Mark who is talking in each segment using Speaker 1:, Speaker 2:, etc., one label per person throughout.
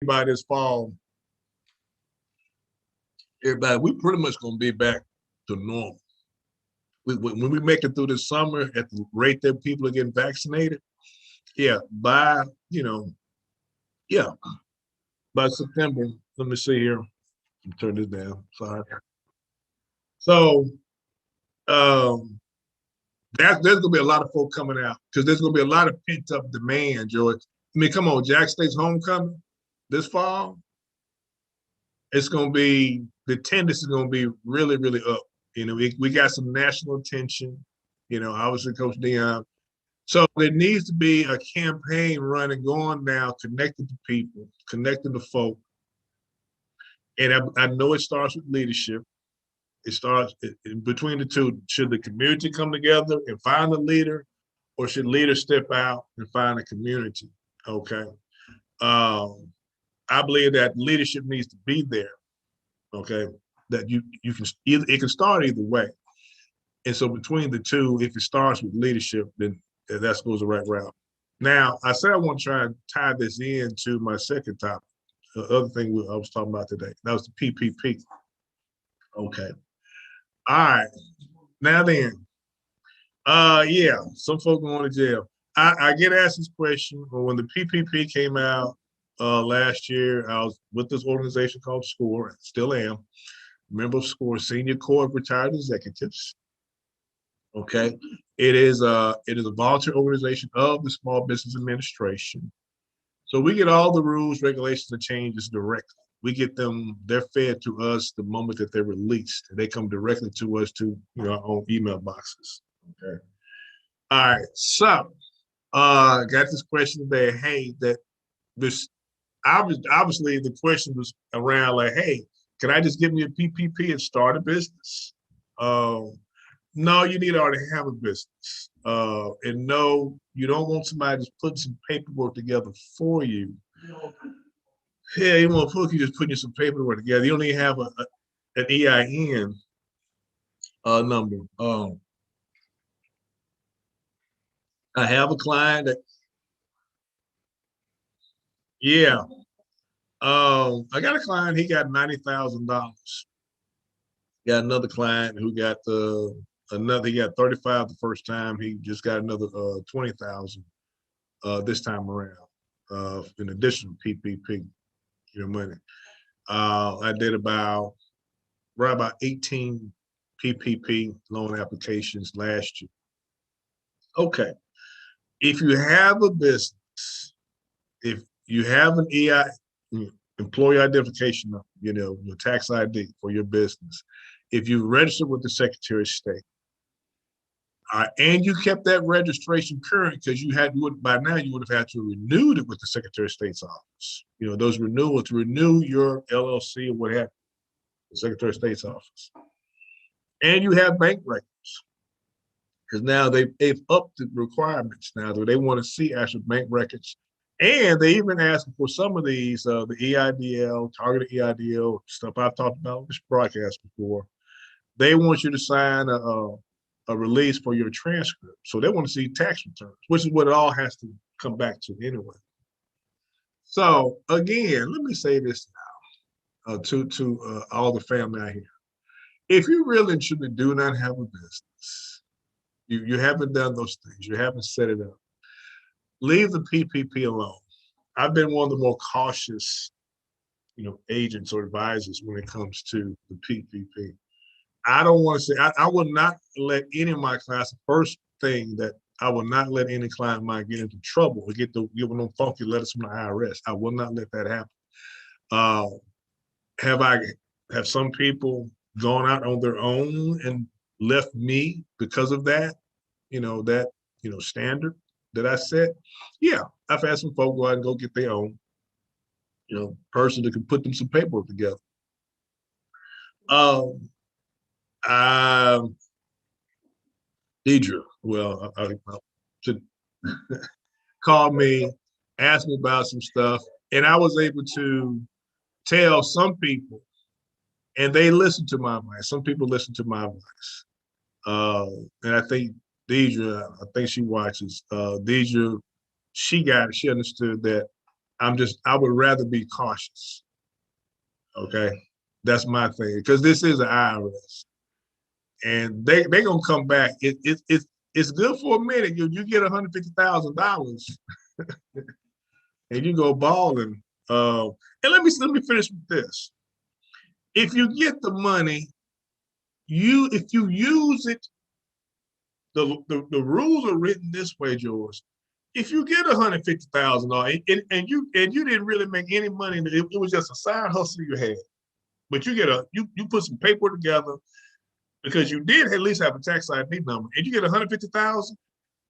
Speaker 1: by this fall, everybody, we pretty much gonna be back to normal. When we make it through the summer at the rate that people are getting vaccinated, yeah, by yeah, by September. Let me see here. Turn this down. Sorry. So there's gonna be a lot of folk coming out because there's gonna be a lot of pent up demand, George. I mean, come on, Jack State's homecoming this fall. It's gonna be the attendance is gonna be really, really up. We got some national attention. Obviously, Coach Dion. So there needs to be a campaign running, going now, connecting to people, connecting to folk. And I know it starts with leadership. It starts between the two. Should the community come together and find a leader, or should leaders step out and find a community? Okay. I believe that leadership needs to be there. Okay. That you can it can start either way. And so between the two, if it starts with leadership, then that goes the right route. Now, I said I want to try and tie this into my second topic. The other thing I was talking about today. That was the PPP. Okay. All right. Now then, yeah, some folk going to jail. I get asked this question when the PPP came out last year. I was with this organization called SCORE, still am, member of SCORE, Senior Corps of Retired Executives. Okay, it is a volunteer organization of the Small Business Administration. So we get all the rules, regulations, and changes directly. We get them; they're fed to us the moment that they're released. They come directly to us to our own email boxes. Okay. All right. So, got this question today. Hey, that this obviously the question was around like, hey, can I just give me a PPP and start a business? No, you need to already have a business. And no, you don't want somebody just putting some paperwork together for you. Yeah, you want to you just putting some paperwork together. You don't even have an EIN number. I have a client that, yeah. I got a client, he got $90,000. Got another client who got he got 35 the first time. He just got another 20,000 this time around. In addition to PPP, money. I did right about 18 PPP loan applications last year. Okay. If you have a business, if you have an employee identification number, your tax ID for your business, if you registered with the Secretary of State, and you kept that registration current because by now you would have had to renew it with the Secretary of State's office. Those renewals to renew your LLC or what have you, the Secretary of State's office. And you have bank records because now they've upped the requirements now. They want to see actual bank records. And they even ask for some of these, the EIDL, targeted EIDL stuff I've talked about on this broadcast before. They want you to sign a release for your transcript. So they want to see tax returns, which is what it all has to come back to anyway. So again, let me say this now to all the family out here. If you really and truly do not have a business, you haven't done those things, you haven't set it up, leave the PPP alone. I've been one of the more cautious, agents or advisors when it comes to the PPP. I don't want to say, I will not let any of my clients, the first thing that I will not let any client of mine get into trouble or give them funky letters from the IRS. I will not let that happen. Have some people gone out on their own and left me because of that, standard that I set? Yeah, I've had some folks go out and go get their own, person that can put them some paperwork together. Deidre, well, I should call me, ask me about some stuff, and I was able to tell some people, and they listen to my advice. Some people listen to my advice, and I think Deidre, I think she watches. Deidre, she understood that I would rather be cautious. Okay. That's my thing. Because this is an IRS. And they gonna come back. It's good for a minute. You get $150,000 and you go balling. And let me finish with this. If you get the money, if you use it, the rules are written this way, George. If you get $150,000 and you didn't really make any money, it was just a side hustle you had, but you put some paper together because you did at least have a tax ID number, and you get 150,000.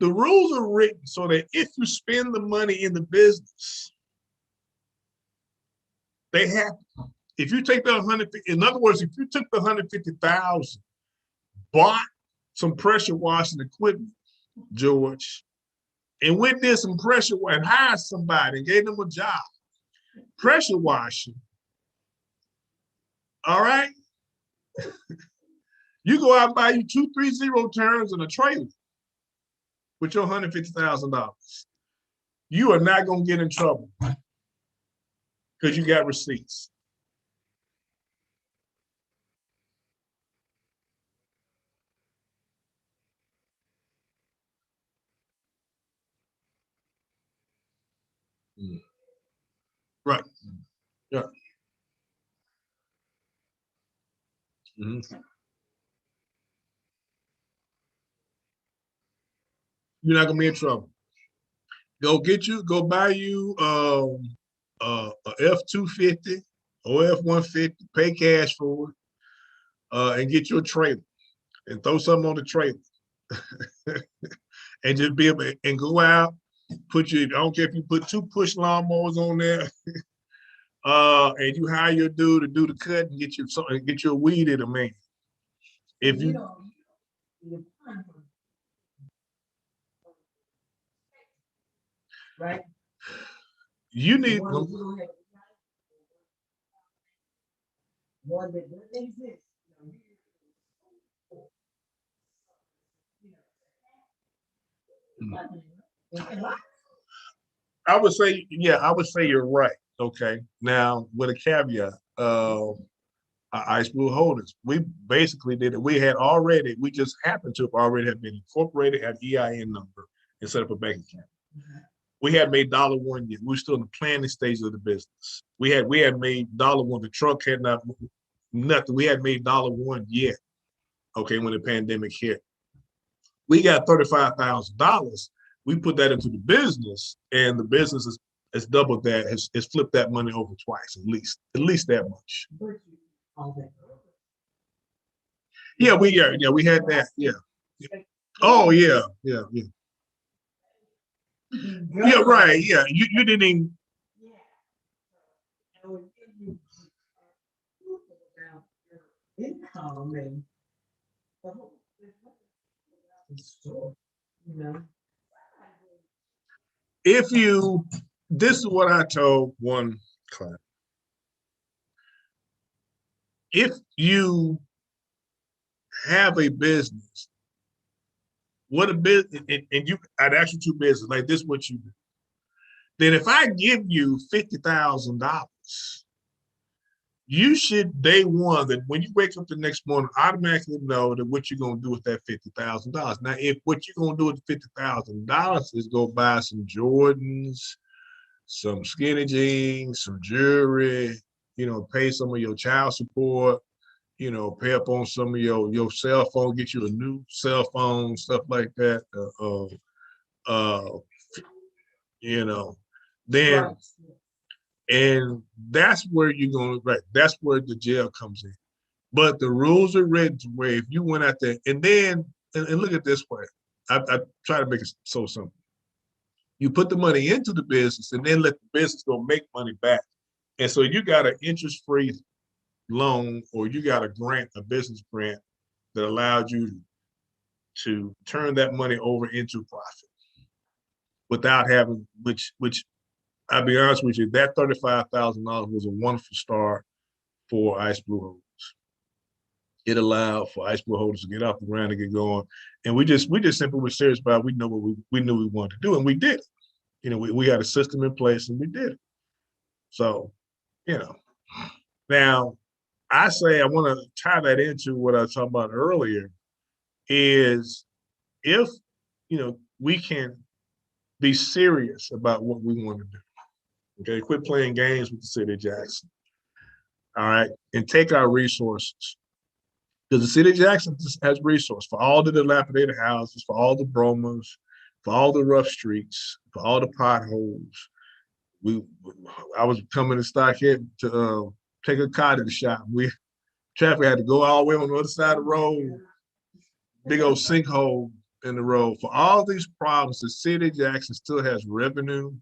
Speaker 1: The rules are written so that if you spend the money in the business, they have. If you take the 150, in other words, if you took the 150,000, bought some pressure washing equipment, George, and went there some pressure and hired somebody and gave them a job, pressure washing. All right, you go out and buy you 230 turns in a trailer with your $150,000. You are not gonna get in trouble because you got receipts. Right. Yeah. Mm-hmm. You're not gonna be in trouble. Go buy you a F-250 or F-150, pay cash for it, and get your trailer and throw something on the trailer and just be able and go out, I don't care if you put 2 push lawnmowers on there, and you hire your dude to do the cut and get you a weed in a man. If you right, you need one that doesn't exist. I would say you're right. Okay. Now, with a caveat, Ice Blue Holdings, we basically did it. We just happened to have already have been incorporated at EIN number and set up a bank account. Mm-hmm. We had made $1 yet. We were still in the planning stage of the business. We had made $1. The truck had not nothing. We had made $1 yet. Okay, when the pandemic hit, we got $35,000. We put that into the business, and the business has doubled that, has flipped that money over twice at least that much. Yeah, we had that. Yeah. Oh yeah. Yeah, right. Yeah, you didn't even. Income and if you, this is what I told one client. If you have a business, what a business, and I'd ask you 2 business, like this, what you do. Then if I give you $50,000, you should day one that when you wake up the next morning, automatically know that what you're gonna do with that $50,000. Now, if what you're gonna do with $50,000 is go buy some Jordans, some skinny jeans, some jewelry, pay some of your child support, pay up on some of your cell phone, get you a new cell phone, stuff like that. Then right. And that's where you're going, right? That's where the jail comes in. But the rules are written to where if you went out there and then, and look at this way, I try to make it so simple. You put the money into the business and then let the business go make money back. And so you got an interest-free loan, or you got a business grant that allowed you to turn that money over into profit without having, which I'll be honest with you, that $35,000 was a wonderful start for Ice Blue Holdings. It allowed for Ice Blue Holdings to get off the ground and get going. And we just simply were serious about it. We knew what we knew we wanted to do, and we did it. We had a system in place and we did it. So, you know, now I say I want to tie that into what I was talking about earlier is if, we can be serious about what we want to do. Okay, quit playing games with the city of Jackson. All right, and take our resources because the city of Jackson has resources for all the dilapidated houses, for all the bromas, for all the rough streets, for all the potholes. We, I was coming to Stockhead to take a car to the shop. Traffic had to go all the way on the other side of the road. Big old sinkhole in the road. For all these problems, the city of Jackson still has revenue.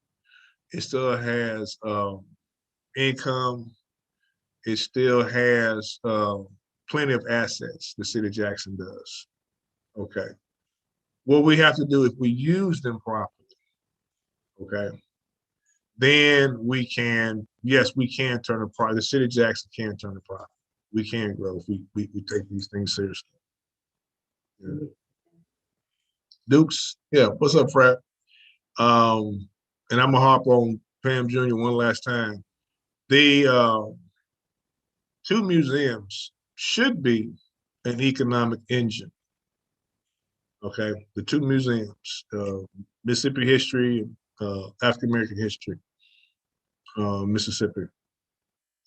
Speaker 1: It still has income. It still has plenty of assets. The city of Jackson does. Okay. What we have to do if we use them properly, okay, then we can, yes, we can turn a profit. The city of Jackson can turn a profit. We can grow if we take these things seriously. Yeah. Dukes, yeah, what's up, Fred? And I'm gonna hop on Pam Jr. one last time. The two museums should be an economic engine. Okay, the two museums, Mississippi history, African American history, Mississippi.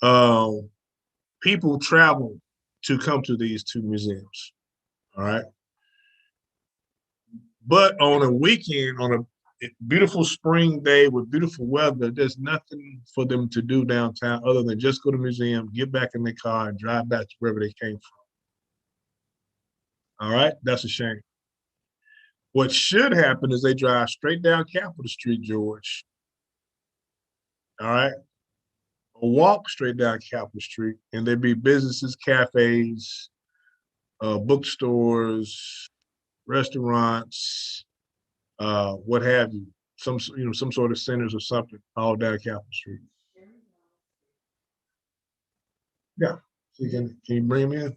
Speaker 1: Uh, People travel to come to these two museums. All right, but on a weekend, on a beautiful spring day with beautiful weather, there's nothing for them to do downtown other than just go to the museum, get back in their car, and drive back to wherever they came from. All right, that's a shame. What should happen is they drive straight down Capitol Street, George. All right, or walk straight down Capitol Street, and there'd be businesses, cafes, bookstores, restaurants, what have you, some sort of centers or something, all down Capitol Street. Yeah. So can you bring them in?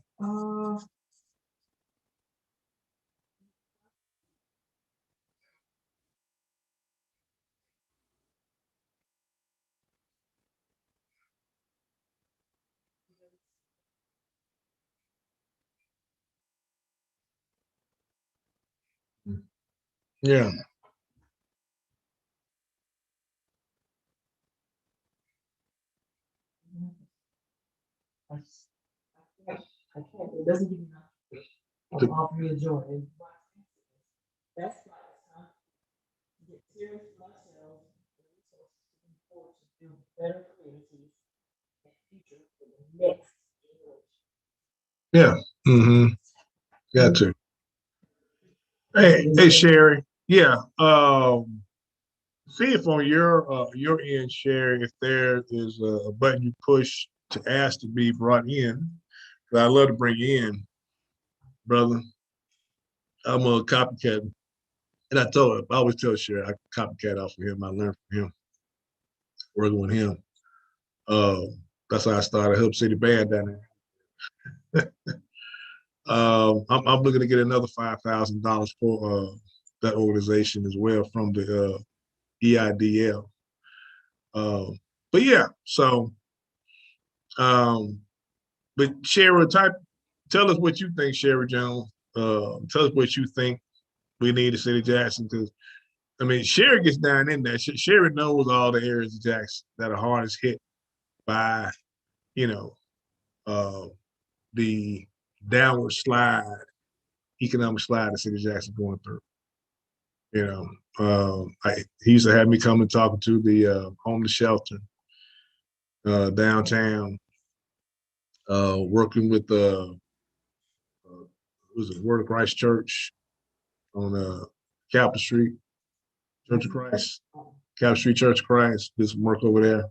Speaker 1: Yeah. Yeah. Mm-hmm. Got to. Hey, Sherry. Yeah. See if on your end, Sherry, if there is a button you push to ask to be brought in. I'd love to bring you in, brother. I'm a copycat. And I always tell Sherry, I copycat off of him. I learned from him, working with him. Uh, that's how I started Hub City Band down there. I'm looking to get another $5,000 for that organization as well from the EIDL. But yeah, so but Sherry, tell us what you think, Sherry Jones. Tell us what you think we need to City Jackson because I mean Sherry gets down in there. Sherry knows all the areas of Jackson that are hardest hit by you know uh, the downward slide, economic slide the City of Jackson going through. He used to have me come and talk to the homeless shelter downtown, working with the was it Word of Christ Church on Capitol Street, Church of Christ, Capitol Street Church of Christ. Did some work over there.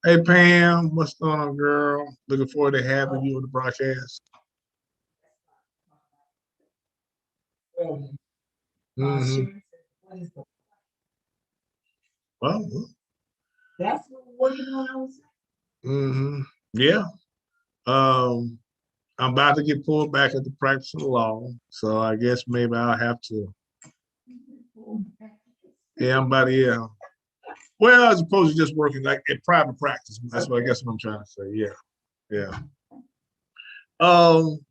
Speaker 1: Hey Pam, what's going on, girl? Looking forward to having you on the broadcast. Mm-hmm. Well, mm-hmm. Yeah. Um, I'm about to get pulled back into practice of the law, so I guess maybe I'll have to. Yeah, I'm about to. Yeah. Well, as opposed to just working like in private practice. That's what I guess what I'm trying to say. Yeah, yeah.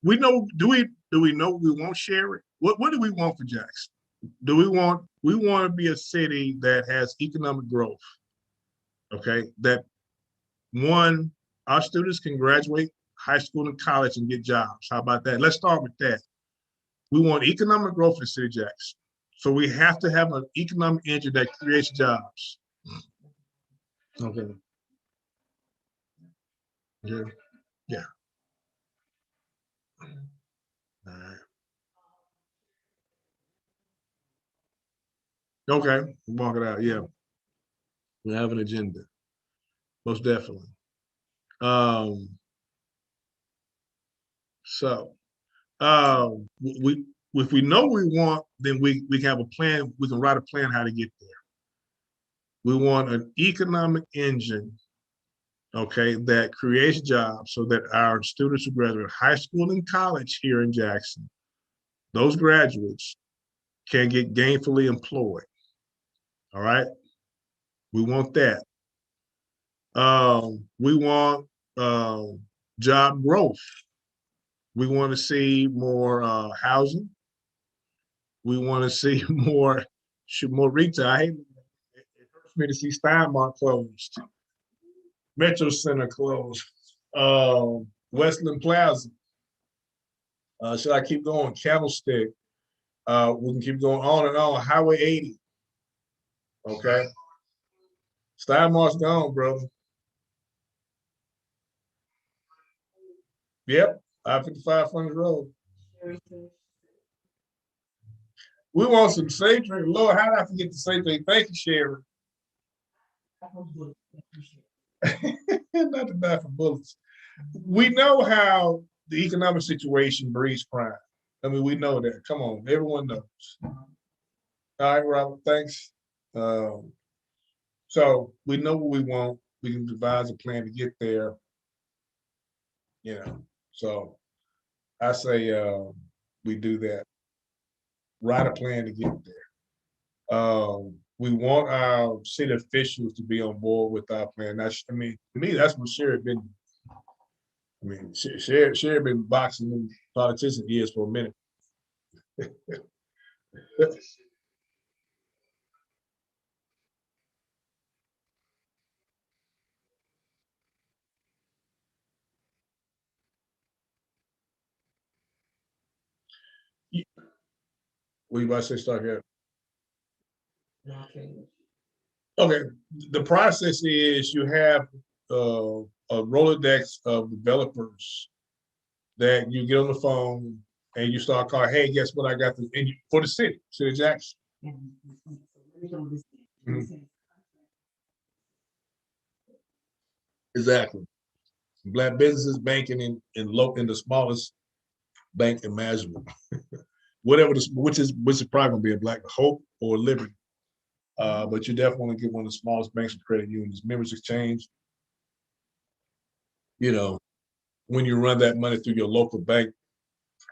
Speaker 1: We know. Do we know we want Sherry? What do we want for Jackson? Do we want to be a city that has economic growth? Okay, that one, our students can graduate high school and college and get jobs. How about that? Let's start with that. We want economic growth in the city of Jackson. So we have to have an economic engine that creates jobs. Okay. Yeah. Yeah. All right. Okay. Walk it out. Yeah. We have an agenda. Most definitely. Um, so we if we know we want, then we can have a plan. We can write a plan how to get there. We want an economic engine, okay, that creates jobs so that our students who graduate high school and college here in Jackson, those graduates can get gainfully employed. All right. We want that. We want job growth. We want to see more housing. We want to see more retail. It hurts me to see Steinmart closed, Metro Center closed, Westland Plaza. Should I keep going? Candlestick. We can keep going on and on. Highway 80. Okay. Steinmart's gone, brother. Yep. I-55 Frontage Road. We want some safe drink. Lord, how did I forget the safe drink? Thank you, Sherry. Not to die for bullets. We know how the economic situation breeds crime. I mean, we know that. Come on, everyone knows. All right, Robert, thanks. So we know what we want. We can devise a plan to get there. You know, so I say we do that. Write a plan to get there. We want our city officials to be on board with our plan. That's, I mean, to me, that's what Sherry been. I mean, Sherry been boxing politician ears for a minute. What you about to say, start here? Okay, the process is you have a Rolodex of developers that you get on the phone and you start calling, hey, guess what? I got this, and you, for the city of Jackson. Mhm. Exactly. Black businesses banking in the smallest bank imaginable. Whatever this, which is probably gonna be a Black Hope or Liberty. But you definitely want to get one of the smallest banks and credit unions. Members Exchange, you know, when you run that money through your local bank,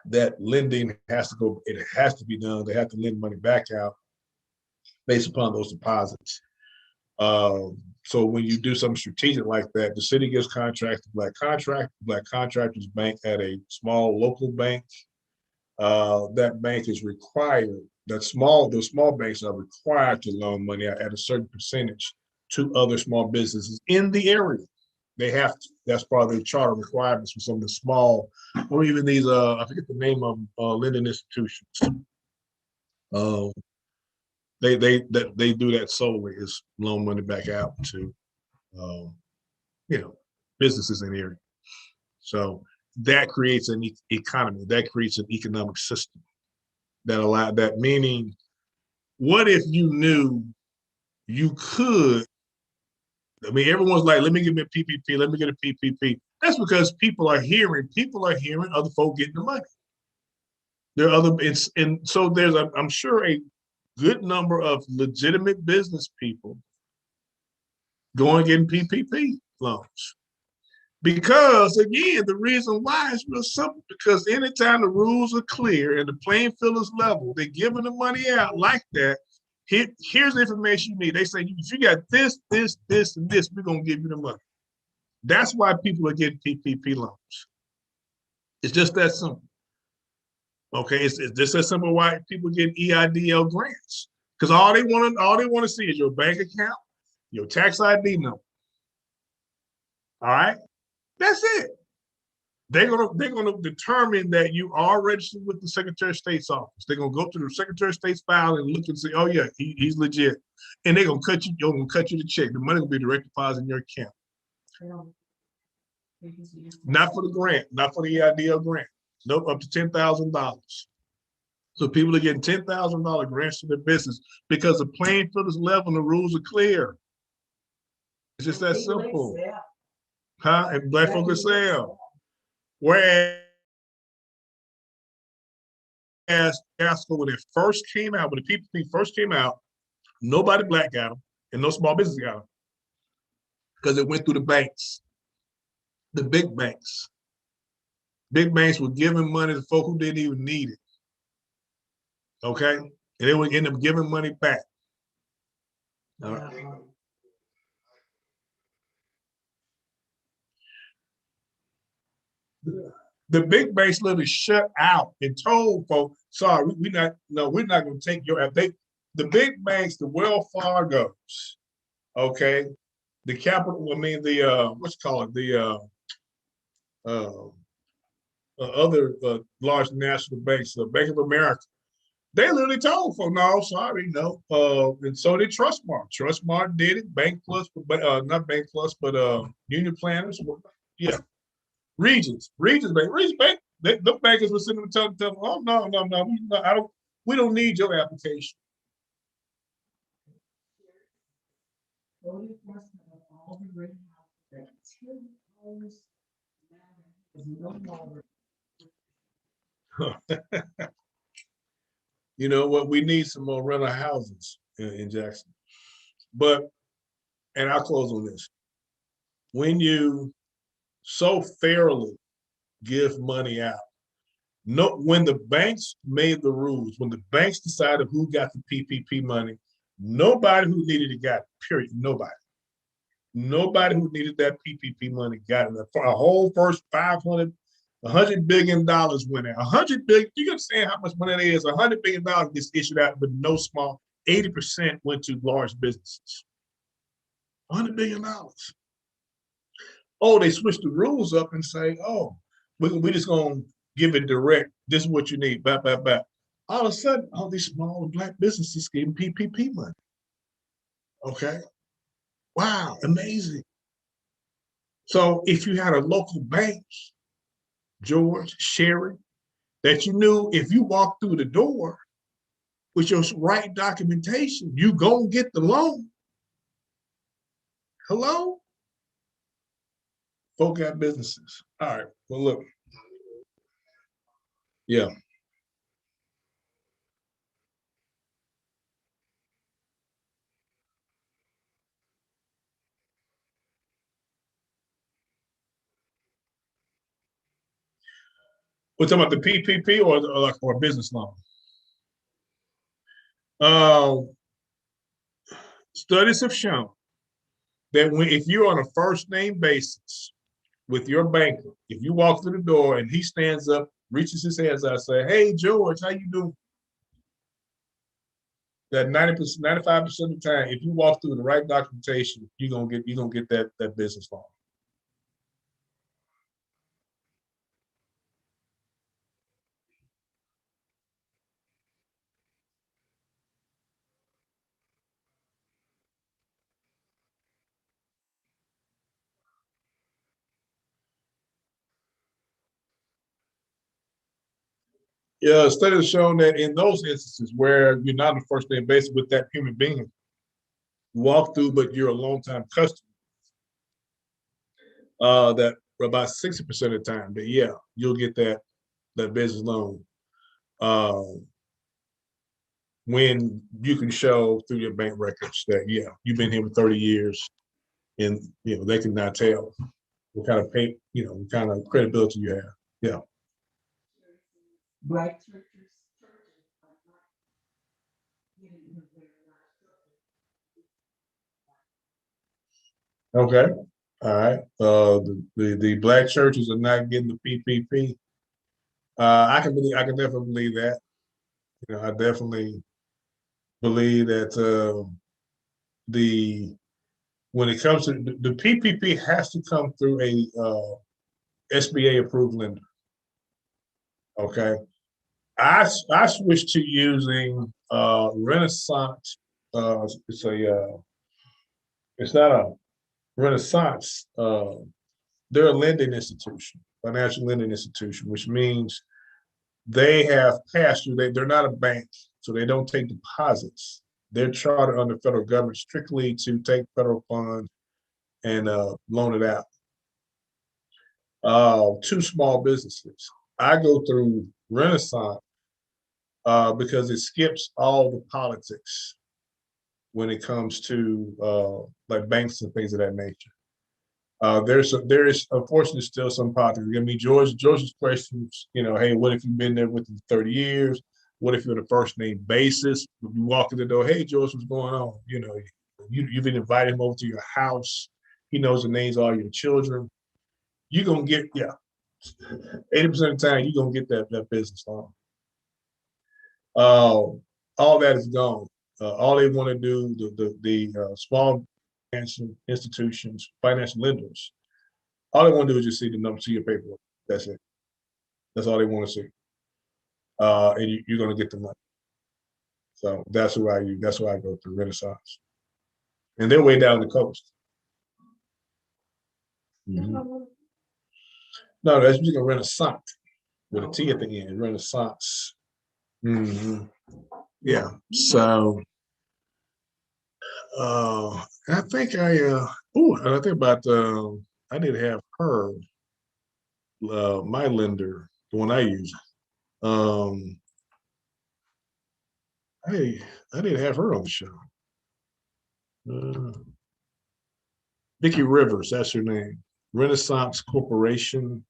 Speaker 1: that lending has to go, it has to be done. They have to lend money back out based upon those deposits. So when you do something strategic like that, the city gives contracts to black contractors bank at a small local bank. That bank is required, those small banks are required to loan money at a certain percentage to other small businesses in the area. They have to. That's part of their charter requirements for some of the small, or even these, I forget the name of lending institutions. Uh, they do that solely is loan money back out to um, you know, businesses in the area. So that creates an economy, that creates an economic system that allow that. Meaning, what if you knew you could? I mean, everyone's like, let me give me a PPP, let me get a PPP. That's because people are hearing other folk getting the money. There are other, and so there's, I'm sure, a good number of legitimate business people going getting PPP loans. Because again, the reason why is real simple. Because anytime the rules are clear and the playing field is level, they're giving the money out like that. Here's the information you need. They say, if you got this, this, this, and this, we're gonna give you the money. That's why people are getting PPP loans. It's just that simple. Okay, it's just that simple why people get EIDL grants. Because all they want to see is your bank account, your tax ID number. All right, that's it. They're gonna determine that you are registered with the Secretary of State's office. They're gonna go to the Secretary of State's file and look and say, oh yeah, he's legit, and they're gonna cut you. You're gonna cut you the check. The money will be direct deposit in your account. Not for the grant, not for the EIDL grant. Nope, up to $10,000. So people are getting $10,000 grants to their business because the playing field is level and the rules are clear. It's just that simple. Huh? And black folk can sell. Whereas Gasco, when it first came out, when the PPP first came out, nobody black got them and no small business got them because it went through the banks, the big banks. Big banks were giving money to folk who didn't even need it. Okay? And they would end up giving money back. All right. The big banks literally shut out and told folks, sorry, we're not going to take your, the big banks, the Wells Fargos, okay, the capital, what's it called, the other large national banks, the Bank of America, they literally told folks, no, sorry, no. And so did Trustmark. Trustmark did it, Bank Plus, not Bank Plus, but Union Planners, yeah. Regions Bank, the bankers were sitting there telling them, oh no, we don't need your application. You know what? We need some more rental houses in Jackson. But, and I'll close on this. When you so fairly give money out, when the banks made the rules, when the banks decided who got the PPP money, nobody who needed it got it, period. Nobody who needed that PPP money got it. For a whole first $100 billion went out. $100 billion, you understand how much money that is? $100 billion gets issued out, but no small, 80% went to large businesses. $100 billion. Oh, they switched the rules up and say, oh, we're just going to give it direct. This is what you need. Blah, blah, blah. All of a sudden, all these small black businesses getting PPP money. Okay. Wow, amazing. So if you had a local bank, George, Sherry, that you knew if you walked through the door with your right documentation, you go get the loan. Hello? Folk got businesses. All right, well, look. Yeah. We're talking about the PPP or a business loan. Studies have shown that if you're on a first name basis with your banker, if you walk through the door and he stands up, reaches his hands out, and say, "Hey George, how you doing?" That 90%, 95% of the time, if you walk through the right documentation, you're gonna get that business loan. Yeah, studies have shown that in those instances where you're not on a first name basis with that human being, you walk through, but you're a long time customer, that about 60% of the time, that yeah, you'll get that business loan when you can show through your bank records that yeah, you've been here for 30 years, and they can now tell what kind of what kind of credibility you have. Yeah.
Speaker 2: Black churches.
Speaker 1: Okay. All right. The black churches are not getting the PPP. I can definitely believe that. I definitely believe that the when it comes to the PPP has to come through a SBA approved lender. Okay. I switched to using Renaissance. It's a it's not a Renaissance. They're a lending institution, financial lending institution, which means they have passed through. They're not a bank, so they don't take deposits. They're chartered under federal government strictly to take federal funds and loan it out to small businesses. I go through Renaissance because it skips all the politics when it comes to like banks and things of that nature. There is unfortunately still some politics. I mean, George's questions, hey, what if you've been there within 30 years? What if you're on a first name basis? When you walk in the door, hey, George, what's going on? You've been invited him over to your house. He knows the names of all your children. You're gonna get 80% of the time you're gonna get that business loan. All that is gone. All they want to do, the small financial institutions, financial lenders, all they want to do is just see the number, see your paperwork. That's it. That's all they want to see. And you're going to get the money. So that's why I go through Renaissance. And they're way down the coast. Mm-hmm. No, that's using Renaissance with a T at the end. Renaissance. Mm-hmm. Yeah. So I think I think about I need to have her my lender, the one I use. Um, hey, I need to have her on the show. Uh, Vicky Rivers, that's her name. Renaissance Corporation.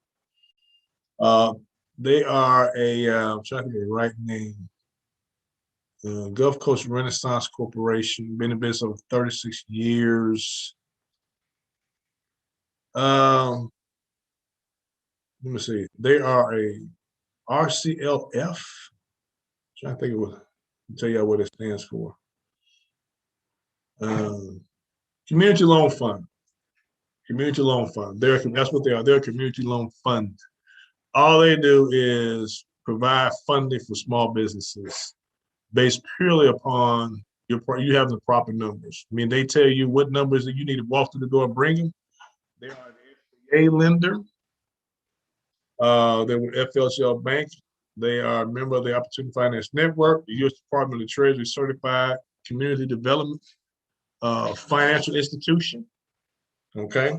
Speaker 1: Uh, they are I'm trying to get the right name. Gulf Coast Renaissance Corporation, been in business over 36 years. Um, Let me see. They are a RCLF. Trying to think of what, tell you what it stands for. Um, Community Loan Fund. Community Loan Fund. That's what they are. They're a community loan fund. All they do is provide funding for small businesses based purely upon you have the proper numbers. I mean, they tell you what numbers that you need to walk through the door and bring them. They are an SBA lender. They're with FLCL Bank. They are a member of the Opportunity Finance Network, the U.S. Department of the Treasury Certified Community Development Financial Institution. Okay.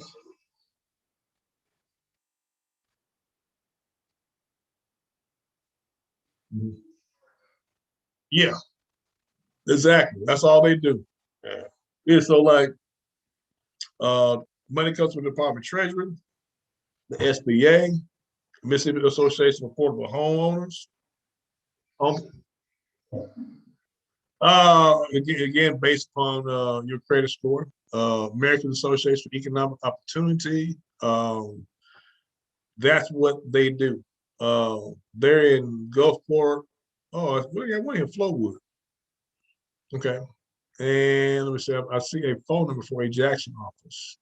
Speaker 1: Yeah, exactly. That's all they do. Yeah. Yeah, so like uh, money comes from the Department of Treasury, the SBA, Mississippi Association of Affordable Homeowners. Um, again, based upon your credit score, American Association for Economic Opportunity. That's what they do. They're in Gulfport. Oh, we're in Flowood. Okay. And let me see, I see a phone number for a Jackson office,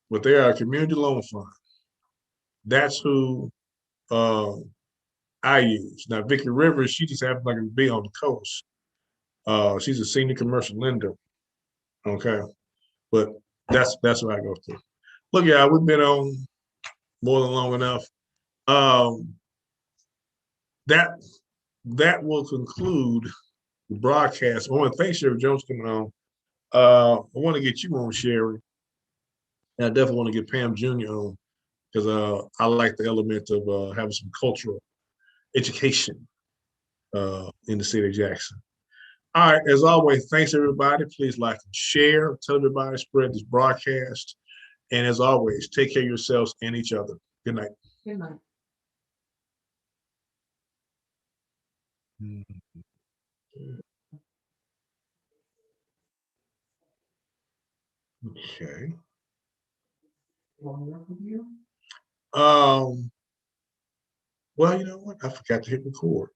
Speaker 1: but they are a community loan fund. That's who uh, I use. Now, Vicky Rivers, she just happens to be on the coast. She's a senior commercial lender. Okay. But that's what I go through. Look, yeah, we've been on more than long enough. Um, that that will conclude the broadcast. I want to thank Sherry Jones coming on. I want to get you on, Sherry. And I definitely want to get Pam Jr. on because I like the element of having some cultural education in the city of Jackson. All right, as always, thanks everybody. Please like and share, tell everybody, spread this broadcast. And as always, take care of yourselves and each other. Good night. Good night. Okay. Um, well, you know what? I forgot to hit record.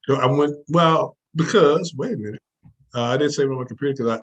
Speaker 1: So I went, well, because, wait a minute. I didn't save it on my computer because